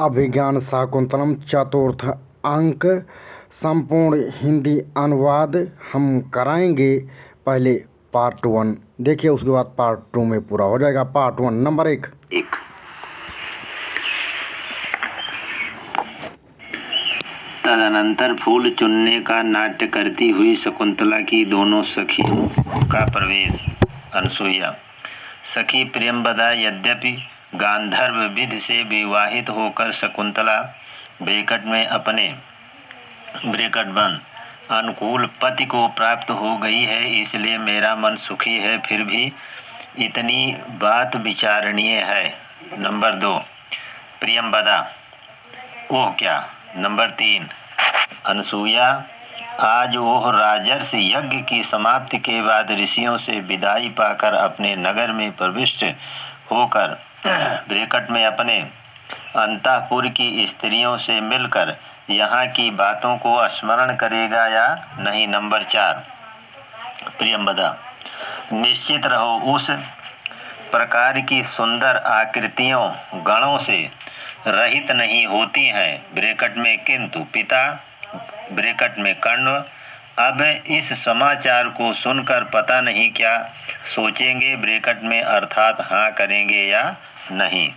अभिज्ञान शाकुंतलम चतुर्थ अंक संपूर्ण हिंदी अनुवाद हम कराएंगे। पहले पार्ट 1 देखिए, उसके बाद पार्ट 2 में पूरा हो जाएगा। Part 1 number 1। तदनंतर फूल चुनने का नाट्य करती हुई शकुंतला की दोनों सखियों का प्रवेश। अनसुईया। सखी प्रियंवदा यद्यपि गांधर्व विधि से विवाहित होकर शकुंतला ब्रैकेट बंद अनुकूल पति को प्राप्त हो गई है, इसलिए मेरा मन सुखी है, फिर भी इतनी बात विचारणीय है। नंबर 2 प्रियंवदा। ओह क्या। नंबर 3 अनसुईया। आज वह राजर्षि यज्ञ की समाप्ति के बाद ऋषियों से विदाई पाकर अपने नगर में प्रविष्ट होकर ब्रैकेट में अपने अंतःपुर की स्त्रियों से मिलकर यहाँ की बातों को स्मरण करेगा या नहीं। नंबर 4 प्रियंवदा। निश्चित रहो, उस प्रकार की सुंदर आकृतियों गणों से रहित नहीं होती हैं ब्रैकेट में, किंतु पिता ब्रैकेट में कर्ण अब इस समाचार को सुनकर पता नहीं क्या सोचेंगे ब्रैकेट में, अर्थात हाँ करेंगे या नहीं।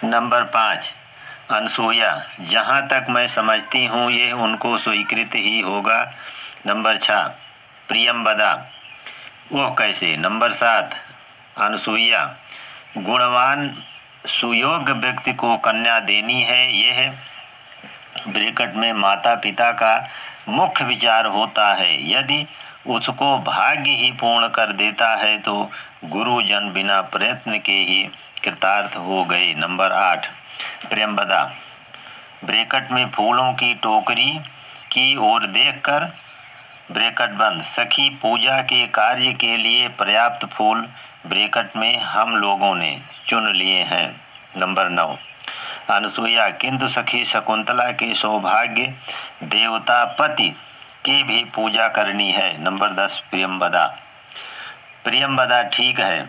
नंबर 5 अनसुईया। जहाँ तक मैं समझती हूँ ये उनको स्वीकृत ही होगा। नंबर 6 प्रियंवदा। वह कैसे। नंबर 7 अनसुईया। गुणवान सुयोग्य व्यक्ति को कन्या देनी है, यह ब्रैकेट में माता पिता का मुख्य विचार होता है। यदि उसको भाग्य ही पूर्ण कर देता है तो गुरुजन बिना प्रयत्न के ही कृतार्थ हो गए। नंबर 8 प्रियंवदा। ब्रैकेट में फूलों की टोकरी की ओर देखकर ब्रैकेट बंद सखी पूजा के कार्य के लिए पर्याप्त फूल ब्रैकेट में हम लोगों ने चुन लिए हैं। नंबर 9 अनसुईया। किंतु सखी शकुंतला के सौभाग्य देवता पति की भी पूजा करनी है। नंबर 10 प्रियंवदा। प्रियंवदा ठीक है,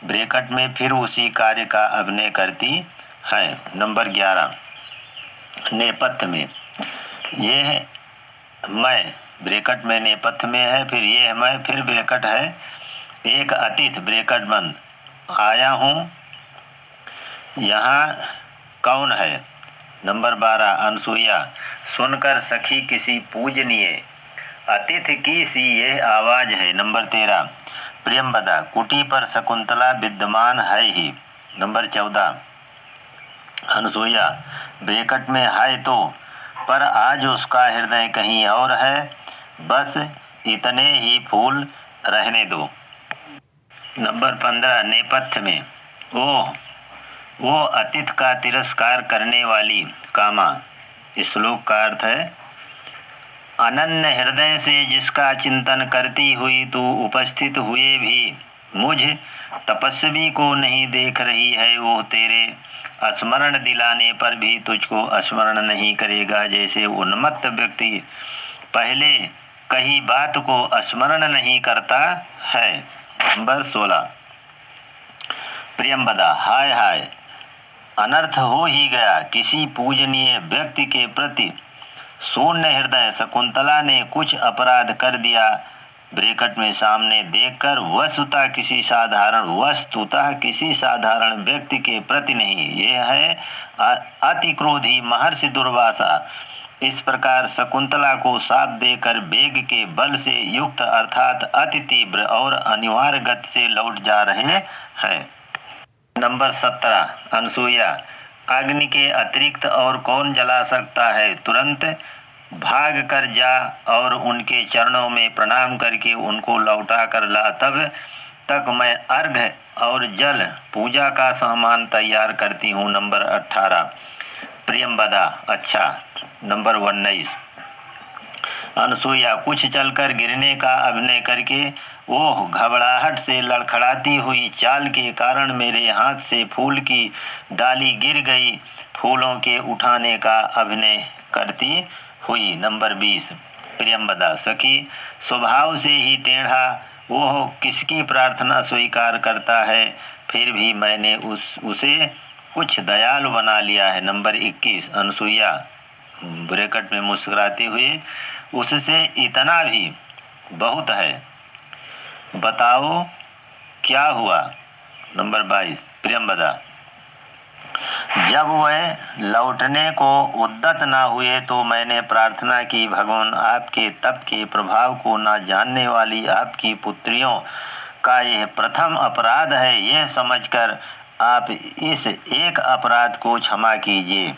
ब्रैकेट में फिर उसी कार्य का अभिनय करती है। नंबर 11 नेपथ्य में। यह मैं ब्रैकेट में नेपथ्य में है, फिर यह मैं, फिर ब्रैकेट है। एक अतिथि ब्रैकेट बंद आया हूँ, यहाँ कौन है। नंबर 12 अनसुईया। सुनकर सखी किसी पूजनीय अतिथि की सी यह आवाज है। नंबर 13 प्रियंवदा। कुटी पर शकुंतला विद्यमान है ही। नंबर 14 अनसुईया। ब्रैकेट में है तो, पर आज उसका हृदय कहीं और है, बस इतने ही फूल रहने दो। नंबर 15 नेपथ्य में। ओह, वो अतिथि का तिरस्कार करने वाली कामा। श्लोक का अर्थ है, अनन्य हृदय से जिसका चिंतन करती हुई तू उपस्थित हुए भी मुझ तपस्वी को नहीं देख रही है, वो तेरे स्मरण दिलाने पर भी तुझको स्मरण नहीं करेगा, जैसे उन्मत्त व्यक्ति पहले कही बात को स्मरण नहीं करता है। नंबर 16 प्रियंवदा। हाय हाय, अनर्थ हो ही गया। किसी पूजनीय व्यक्ति के प्रति शून्य हृदय शकुंतला ने कुछ अपराध कर दिया। ब्रैकेट में सामने देखकर वस्तुतः किसी साधारण व्यक्ति के प्रति नहीं। यह है अति क्रोधी महर्षि दुर्वासा। इस प्रकार शकुंतला को शाप देकर वेग के बल से युक्त अर्थात अति तीव्र और अनिवार्य गति से लौट जा रहे हैं। नंबर 17 अनसुईया। अग्नि के अतिरिक्त और कौन जला सकता है। तुरंत भाग कर जा और उनके चरणों में प्रणाम करके उनको लौटा कर ला, तब तक मैं अर्घ्य और जल पूजा का सामान तैयार करती हूँ। नंबर 18 प्रियंवदा। अच्छा। नंबर 19 अनसुईया। कुछ चलकर गिरने का अभिनय करके ओह, घबराहट से लड़खड़ाती हुई चाल के कारण मेरे हाथ से फूल की डाली गिर गई, फूलों के उठाने का अभिनय करती हुई। नंबर 20 प्रियंवदा। सखी स्वभाव से ही टेढ़ा, वह किसकी प्रार्थना स्वीकार करता है, फिर भी मैंने उसे कुछ दयालु बना लिया है। नंबर 21 अनसुईया ब्रैकेट में मुस्कुराते हुए, उससे इतना भी बहुत है, बताओ क्या हुआ। नंबर 22 प्रियंवदा जब वह लौटने को उद्यत न हुए तो मैंने प्रार्थना की, भगवान आपके तप के प्रभाव को न जानने वाली आपकी पुत्रियों का यह प्रथम अपराध है, यह समझकर आप इस एक अपराध को क्षमा कीजिए।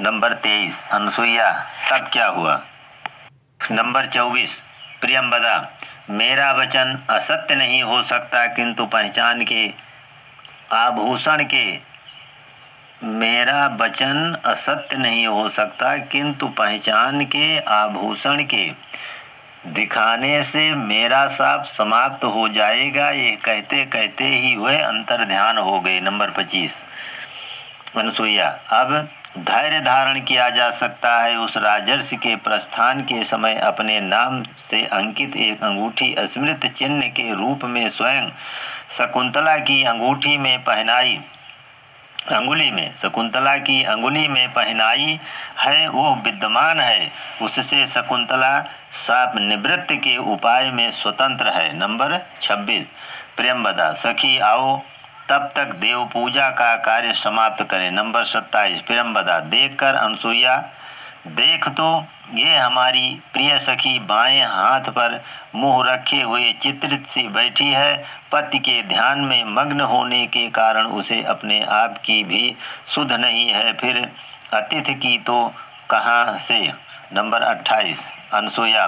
नंबर 23 अनसुईया तब क्या हुआ। नंबर 24 प्रियंवदा मेरा वचन असत्य नहीं हो सकता, किंतु पहचान के आभूषण के मेरा वचन असत्य नहीं हो सकता, किंतु पहचान के आभूषण के दिखाने से मेरा साप समाप्त हो जाएगा। ये कहते कहते ही वह अंतर ध्यान हो गए। नंबर 25 अनसुईया अब धैर्य धारण किया जा सकता है। उस राजर्षि के प्रस्थान के समय अपने नाम से अंकित एक अंगूठी स्मृत चिन्ह के रूप में स्वयं शकुंतला की अंगूठी में पहनाई शकुंतला की अंगुली में पहनाई है, वो विद्यमान है। उससे शकुंतला शाप निवृत्ति के उपाय में स्वतंत्र है। नंबर 26 प्रियंवदा सखी आओ तब तक देव पूजा का कार्य समाप्त करें। नंबर 27 प्रियंवदा देखकर अनसुईया देख तो ये हमारी प्रिय सखी बाएं हाथ पर मुंह रखे हुए चित्रित सी बैठी है। पति के ध्यान में मग्न होने के कारण उसे अपने आप की भी सुध नहीं है, फिर अतिथि की तो कहाँ से। नंबर 28 अनसुईया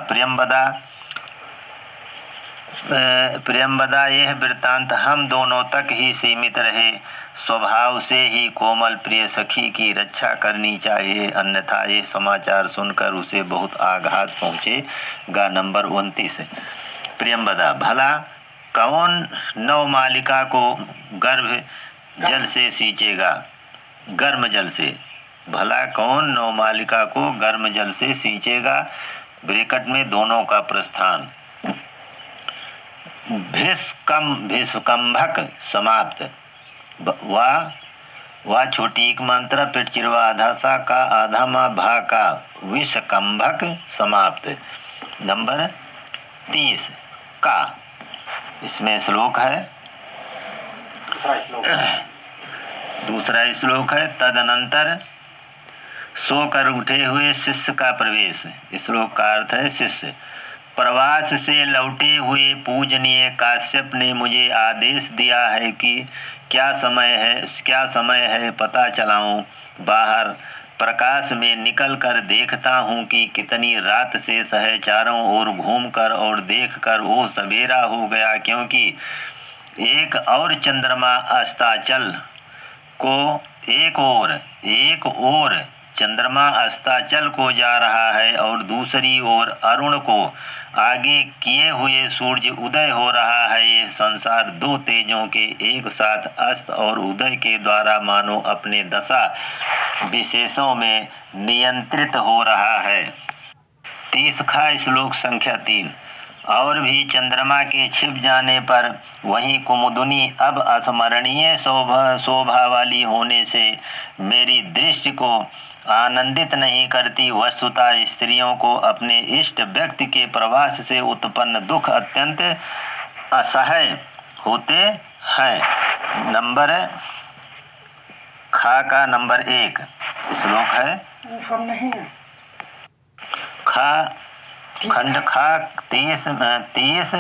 प्रियंवदा यह वृत्तांत हम दोनों तक ही सीमित रहे। स्वभाव से ही कोमल प्रिय सखी की रक्षा करनी चाहिए, अन्यथा ये समाचार सुनकर उसे बहुत आघात पहुंचेगा। नंबर 29 प्रियंवदा भला कौन नवमालिका को गर्भ जल से सींचेगा। गर्म जल से भला कौन नवमालिका को गर्म जल से सींचेगा। ब्रैकेट में दोनों का प्रस्थान। भिष्कंभक समाप्त वा छोटी एक मंत्र पेट चिरवा आधा सा का आधा मा भा का विषकंभक समाप्त। नंबर 30 का इसमें श्लोक है, दूसरा श्लोक है तदनंतर सोकर उठे हुए शिष्य का प्रवेश। श्लोक का अर्थ है शिष्य। प्रवास से लौटे हुए पूजनीय काश्यप ने मुझे आदेश दिया है कि क्या समय है पता चलाऊं। बाहर प्रकाश में निकलकर देखता हूं कि कितनी रात से सहे चारों ओर घूमकर और देखकर वो सवेरा हो गया, क्योंकि एक और चंद्रमा अस्ताचल को एक ओर चंद्रमा अस्ताचल को जा रहा है और दूसरी ओर अरुण को आगे किए हुए सूर्य उदय हो रहा है। ये संसार दो तेजों के एक साथ अस्त और उदय के द्वारा मानो अपने दशा विशेषों में नियंत्रित हो रहा है। 30 खा श्लोक संख्या 3 और भी चंद्रमा के छिप जाने पर वहीं कुमुदुनी अब अस्मरणीय शोभा वाली होने से मेरी दृष्टि को आनंदित नहीं करती। वस्तुतः स्त्रियों को अपने इष्ट व्यक्ति के प्रवास से उत्पन्न दुख अत्यंत असह्य होते हैं। नंबर खा का नंबर 1 श्लोक है खा खंड खा 30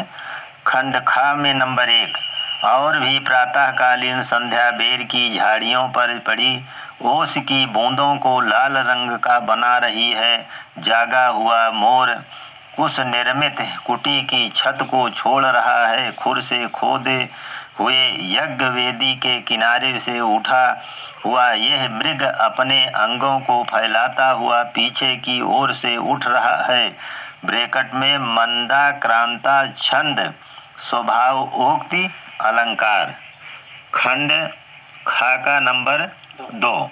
खंड खा में नंबर 1 और भी प्रातःकालीन संध्या बेर की झाड़ियों पर पड़ी ओस की बूंदों को लाल रंग का बना रही है। जागा हुआ मोर उस निर्मित कुटी की छत को छोड़ रहा है। खुर से खोदे हुए यज्ञ वेदी के किनारे से उठा हुआ यह मृग अपने अंगों को फैलाता हुआ पीछे की ओर से उठ रहा है। ब्रैकेट में मंदा क्रांता छंद स्वभाव उक्ति अलंकार। खंड खा का नंबर 2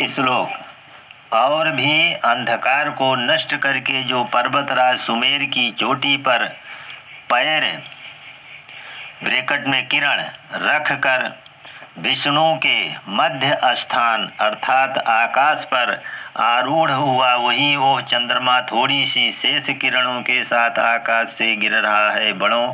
श्लोक और भी अंधकार को नष्ट करके जो पर्वतराज सुमेर की चोटी पर पैर ब्रैकेट में किरण रख कर विष्णु के मध्य स्थान अर्थात आकाश पर आरूढ़ हुआ वही वो चंद्रमा थोड़ी सी शेष किरणों के साथ आकाश से गिर रहा है। बड़ों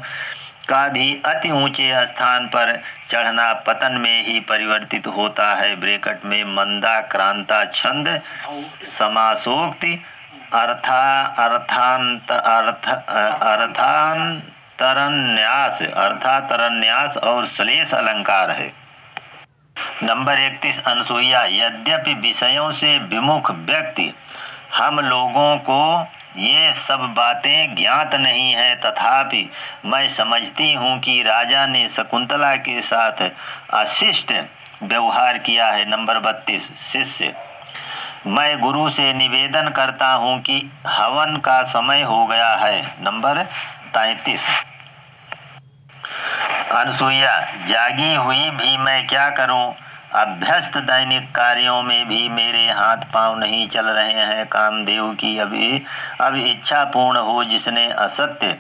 का भी अति ऊंचे स्थान पर चढ़ना पतन में ही परिवर्तित होता है। ब्रैकेट में मंदा क्रांता छंद समासोक्ति अर्थातरन्यास और श्लेष अलंकार है। नंबर 31 अनसुईया, यद्यपि विषयों से विमुख व्यक्ति हम लोगों को ये सब बातें ज्ञात नहीं है, तथापि मैं समझती हूँ कि राजा ने शकुंतला के साथ अशिष्ट व्यवहार किया है। नंबर 32 शिष्य, मैं गुरु से निवेदन करता हूँ कि हवन का समय हो गया है। नंबर 33 अनसुईया, जागी हुई भी मैं क्या करूं, अभ्यस्त दैनिक कार्यों में भी मेरे हाथ पांव नहीं चल रहे हैं। कामदेव की अब इच्छा पूर्ण हो, जिसने असत्य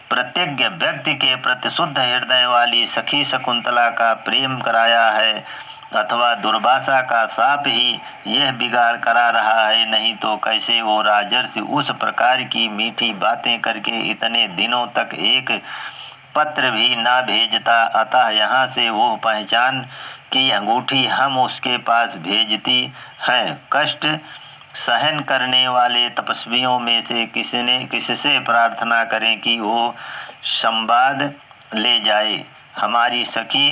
प्रतिज्ञ व्यक्ति के प्रति शुद्ध हृदय वाली सखी शकुंतला का प्रेम कराया है, अथवा दुर्वासा का साप ही यह बिगाड़ करा रहा है, नहीं तो कैसे वो राजर्षि उस प्रकार की मीठी बातें करके इतने दिनों तक एक पत्र भी ना भेजता। अतः यहाँ से वो पहचान की अंगूठी हम उसके पास भेजती हैं। कष्ट सहन करने वाले तपस्वियों में से किससे प्रार्थना करें कि वो संवाद ले जाए, हमारी सखी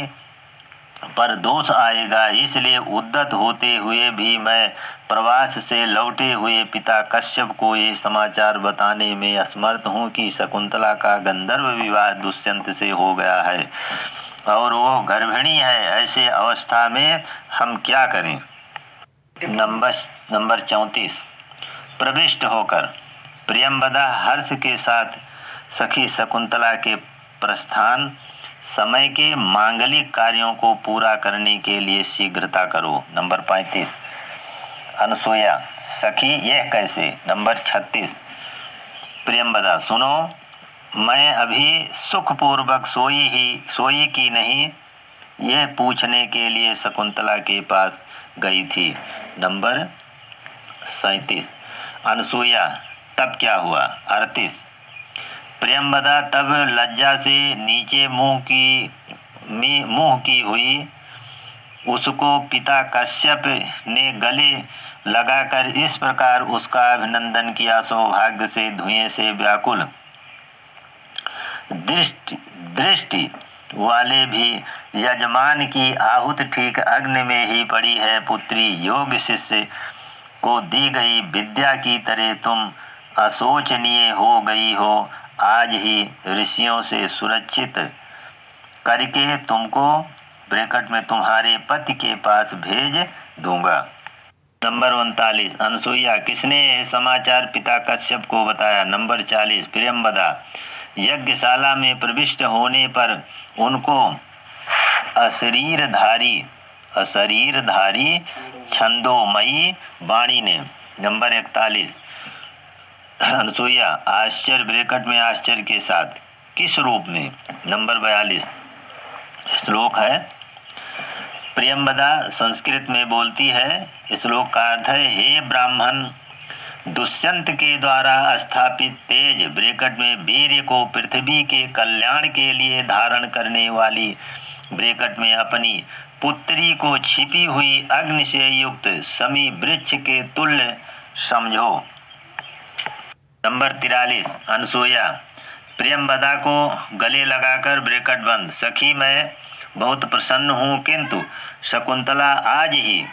पर दोष आएगा। इसलिए उद्यत होते हुए भी मैं प्रवास से लौटे हुए पिता कश्यप को ये समाचार बताने में असमर्थ हूँ कि शकुंतला का गंधर्व विवाह दुष्यंत से हो गया है और वो गर्भिणी है। ऐसे अवस्था में हम क्या करें। नंबर 34 प्रविष्ट होकर प्रियंवदा हर्ष के साथ सखी शकुंतला के प्रस्थान समय के मांगलिक कार्यों को पूरा करने के लिए शीघ्रता करो। नंबर 35 अनसुईया, सखी यह कैसे। नंबर 36 प्रियंवदा, सुनो, मैं अभी सुखपूर्वक सोई की नहीं, यह पूछने के लिए शकुंतला के पास गई थी। नंबर 37 अनसुईया, तब क्या हुआ। 38 प्रियंवदा, तब लज्जा से नीचे मुंह की हुई उसको पिता कश्यप ने गले लगाकर इस प्रकार उसका अभिनंदन किया, सौभाग्य से धुएं से व्याकुल दृष्टि वाले भी यजमान की आहुत ठीक अग्नि में ही पड़ी है। पुत्री योग शिष्य को दी गई विद्या की तरह तुम अशोचनीय हो गई हो। आज ही ऋषियों से सुरक्षित करके तुमको ब्रैकेट में तुम्हारे पति के पास भेज दूंगा। नंबर 39 अनसुईया, किसने यह समाचार पिता कश्यप को बताया। नंबर 40 प्रियंवदा, यज्ञशाला में प्रविष्ट होने पर उनको अशरीरधारी छंदोमयी वाणी ने। नंबर 41 अनसुईया, आश्चर्य ब्रैकेट में आश्चर्य के साथ किस रूप में। नंबर 42 श्लोक है, प्रियंवदा संस्कृत में बोलती है। श्लोक का अर्थ है, हे ब्राह्मण, दुष्यंत के द्वारा स्थापित तेज ब्रैकेट में वीर्य को पृथ्वी के कल्याण के लिए धारण करने वाली ब्रैकेट में अपनी पुत्री को छिपी हुई अग्नि से युक्त समी वृक्ष के तुल्य समझो। नंबर 43 अनसुईया, प्रियंवदा को गले लगाकर ब्रैकेट बंद, सखी मैं बहुत प्रसन्न हूँ, किंतु शकुंतला आज ही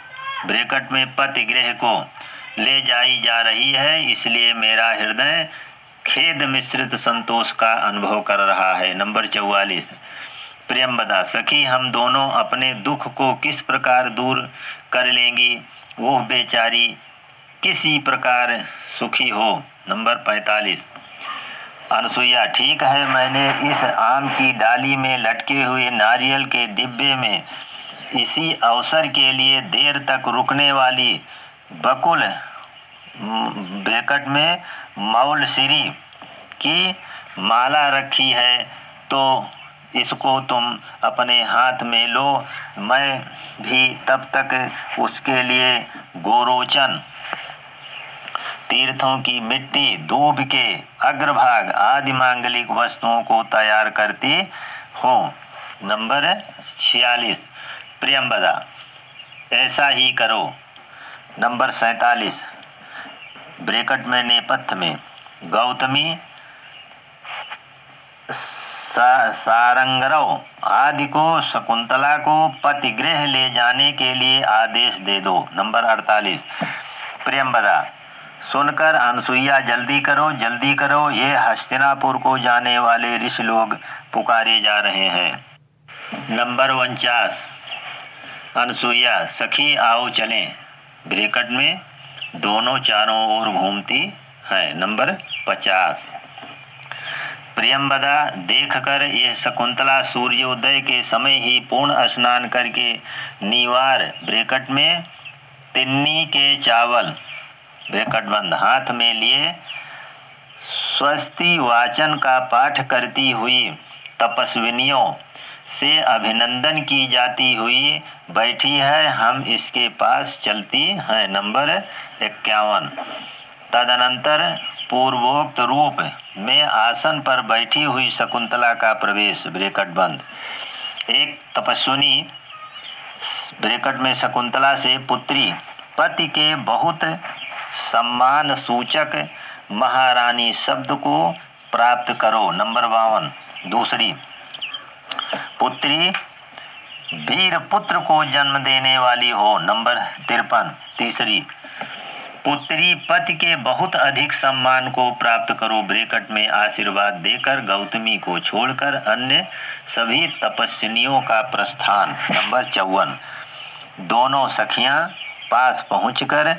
ब्रैकेट में पति गृह को ले जाई जा रही है, इसलिए मेरा हृदय खेद मिश्रित संतोष का अनुभव कर रहा है। नंबर 44 प्रियंवदा, सखी हम दोनों अपने दुख को किस प्रकार दूर कर लेंगी, वो बेचारी किसी प्रकार सुखी हो। नंबर 45 अनसुईया, ठीक है, मैंने इस आम की डाली में लटके हुए नारियल के डिब्बे में इसी अवसर के लिए देर तक रुकने वाली बकुल ब्रैकेट में मौलसिरी की माला रखी है, तो इसको तुम अपने हाथ में लो, मैं भी तब तक उसके लिए गोरोचन, तीर्थों की मिट्टी, दूब के अग्रभाग आदि मांगलिक वस्तुओं को तैयार करती हूँ। नंबर 46 प्रियंवदा, ऐसा ही करो। नंबर 47 ब्रैकेट में नेपथ्य में गौतमी सारंगरव आदि को शकुंतला को पतिगृह ले जाने के लिए आदेश दे दो। नंबर 48 प्रियंवदा, सुनकर अनसुईया, जल्दी करो, ये हस्तिनापुर को जाने वाले ऋषि लोग पुकारे जा रहे हैं। नंबर 49 अनसुईया, सखी आओ चलें। ब्रैकेट में दोनों चारों ओर घूमती है। नंबर 50 प्रियंवदा, देखकर यह शकुंतला सूर्योदय के समय ही पूर्ण स्नान करके नीवार, ब्रैकेट में तिन्नी के चावल, ब्रैकेट बंद, हाथ में लिए स्वस्ति वाचन का पाठ करती हुई तपस्विनियों से अभिनंदन की जाती हुई बैठी है। हम इसके पास चलती हैं। नंबर 51 तदनंतर पूर्वोक्त रूप में आसन पर बैठी हुई शकुंतला का प्रवेश, ब्रैकेट बंद। एक तपस्विनी, ब्रैकेट में शकुंतला से पुत्री, पति के बहुत सम्मान सूचक महारानी शब्द को प्राप्त करो। नंबर 52 दूसरी पुत्री वीर पुत्र को जन्म देने वाली हो। नंबर 53 तीसरी पुत्री पति के बहुत अधिक सम्मान को प्राप्त करो, ब्रैकेट में आशीर्वाद देकर गौतमी को छोड़कर अन्य सभी तपस्विनियों का प्रस्थान। नंबर 54 दोनों सखियां पास पहुंचकर,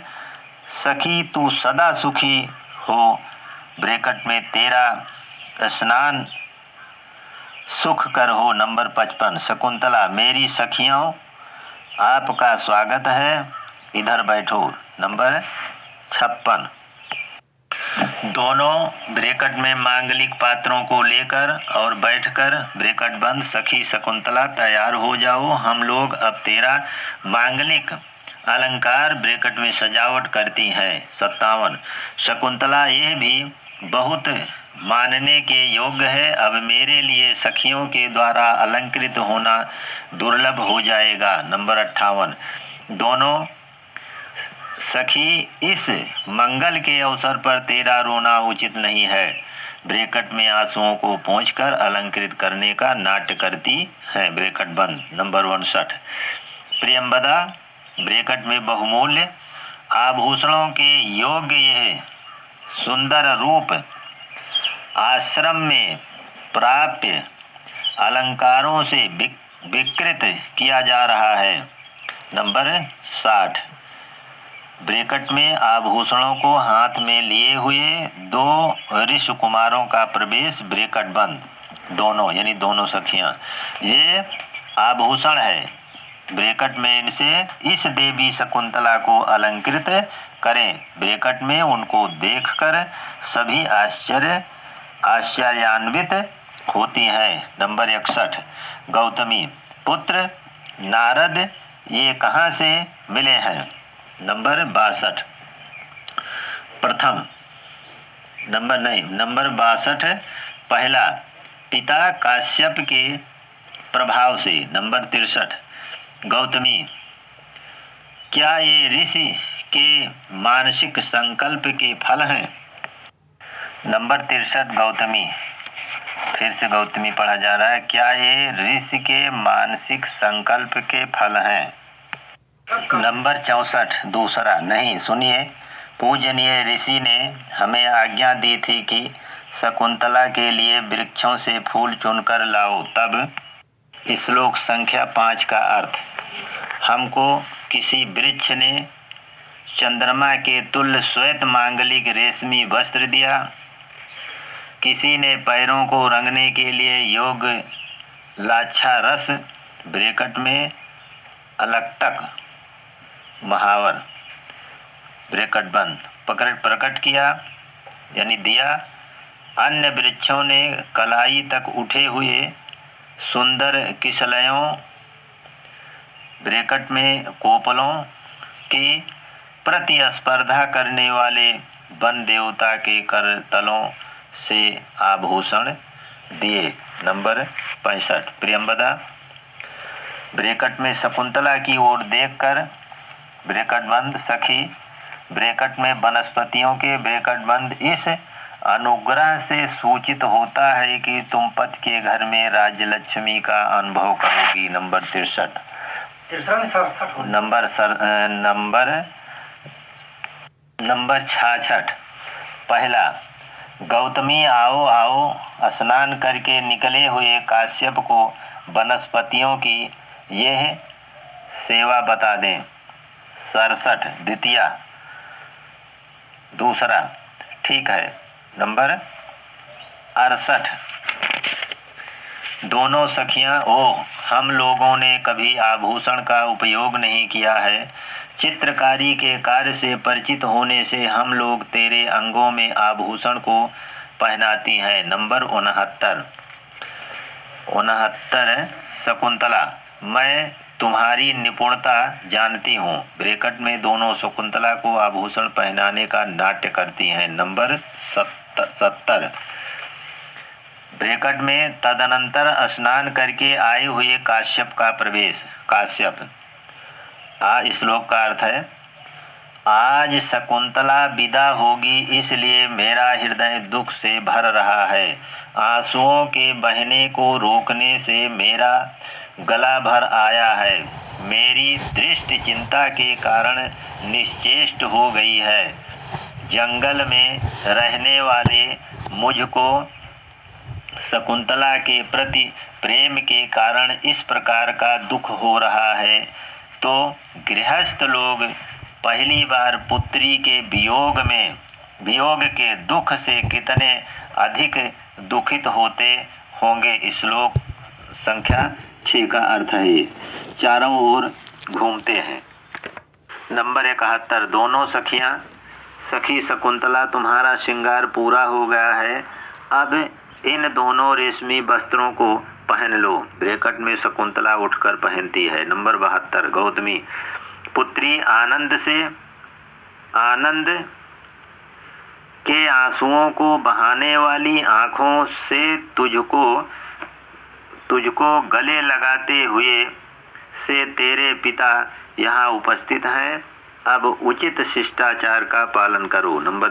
सखी तू सदा सुखी हो, ब्रैकेट में तेरा स्नान सुख कर हो। नंबर 55 शकुंतला, मेरी सखियों आपका स्वागत है, इधर बैठो। नंबर 56 दोनों ब्रैकेट में मांगलिक पात्रों को लेकर और बैठकर, ब्रैकेट बंद, सखी शकुंतला तैयार हो जाओ, हम लोग अब तेरा मांगलिक अलंकार, ब्रैकेट में सजावट करती है। 57 शकुंतला, यह भी बहुत मानने के योग्य है, अब मेरे लिए सखियों के द्वारा अलंकृत होना दुर्लभ हो जाएगा। नंबर 58 दोनों सखी, इस मंगल के अवसर पर तेरा रोना उचित नहीं है, ब्रैकेट में आंसुओं को पोंछकर अलंकृत करने का नाट्य करती है, ब्रैकेट बंद। नंबर 59 प्रियंवदा, ब्रैकेट में बहुमूल्य आभूषणों के योग्य यह सुंदर रूप आश्रम में प्राप्य अलंकारों से विकृत किया जा रहा है। नंबर 60 ब्रैकेट में आभूषणों को हाथ में लिए हुए दो ऋषि कुमारों का प्रवेश, ब्रैकेट बंद, दोनों यानी दोनों सखियां, ये आभूषण है, ब्रैकेट में इनसे इस देवी शकुंतला को अलंकृत करें, ब्रैकेट में उनको देखकर सभी आश्चर्यान्वित होती हैं। नंबर 61 गौतमी, पुत्र नारद ये कहाँ से मिले हैं। नंबर 62 नंबर 62 पहला पिता काश्यप के प्रभाव से। नंबर 63 गौतमी, क्या ये ऋषि के मानसिक संकल्प के फल हैं। नंबर 63 गौतमी, फिर से गौतमी पढ़ा जा रहा है, क्या ये ऋषि के मानसिक संकल्प के फल हैं। नंबर 64 दूसरा, नहीं, सुनिए, पूजनीय ऋषि ने हमें आज्ञा दी थी कि शकुंतला के लिए वृक्षों से फूल चुनकर लाओ। तब श्लोक संख्या 5 का अर्थ, हमको किसी वृक्ष ने चंद्रमा के तुल्य श्वेत मांगलिक रेशमी वस्त्र दिया, किसी ने पैरों को रंगने के लिए योग लाच्छा रस, ब्रैकेट में अलक्तक महावर, ब्रैकेट बंद, प्रकट किया यानी दिया। अन्य वृक्षों ने कलाई तक उठे हुए सुंदर किशलयों ब्रैकेट में कोपलों की प्रतिस्पर्धा करने वाले वन देवता के करतलों से आभूषण दिए। नंबर 65 प्रियंवदा ब्रैकेट में शकुंतला की ओर देखकर ब्रैकेट बंद सखी ब्रैकेट में वनस्पतियों के ब्रैकेट बंद इस अनुग्रह से सूचित होता है कि तुम पति के घर में राज्य लक्ष्मी का अनुभव करोगी। नंबर 63 नंबर 66 पहला गौतमी आओ आओ स्नान करके निकले हुए काश्यप को वनस्पतियों की यह सेवा बता दें। 67 द्वितीया दूसरा ठीक है। नंबर 68 दोनों सखियां हम लोगों ने कभी आभूषण का उपयोग नहीं किया है। चित्रकारी के कार्य से परिचित होने से हम लोग तेरे अंगों में आभूषण को पहनाती हैं। नंबर 69 शकुंतला मैं तुम्हारी निपुणता जानती हूँ। ब्रैकेट में दोनों शकुंतला को आभूषण पहनाने का नाट्य करती हैं। नंबर 70 ब्रैकेट में तदनंतर स्नान करके आए हुए काश्यप का प्रवेश। काश्यप श्लोक का अर्थ है आज शकुंतला विदा होगी इसलिए मेरा हृदय दुख से भर रहा है। आंसुओं के बहने को रोकने से मेरा गला भर आया है। मेरी दृष्टि चिंता के कारण निश्चेष्ट हो गई है। जंगल में रहने वाले मुझको शकुंतला के प्रति प्रेम के कारण इस प्रकार का दुख हो रहा है तो गृहस्थ लोग पहली बार पुत्री के वियोग के दुख से कितने अधिक दुखित होते होंगे। श्लोक संख्या 6 का अर्थ है चारों ओर घूमते हैं। नंबर 71 दोनों सखियां सखी शकुंतला तुम्हारा श्रृंगार पूरा हो गया है। अब इन दोनों रेशमी वस्त्रों को पहन लो। ब्रैकेट में शकुंतला उठकर पहनती है। नंबर 72 गौतमी पुत्री आनंद के आंसुओं को बहाने वाली आंखों से तुझको गले लगाते हुए से तेरे पिता यहाँ उपस्थित हैं। अब उचित शिष्टाचार का पालन करो। नंबर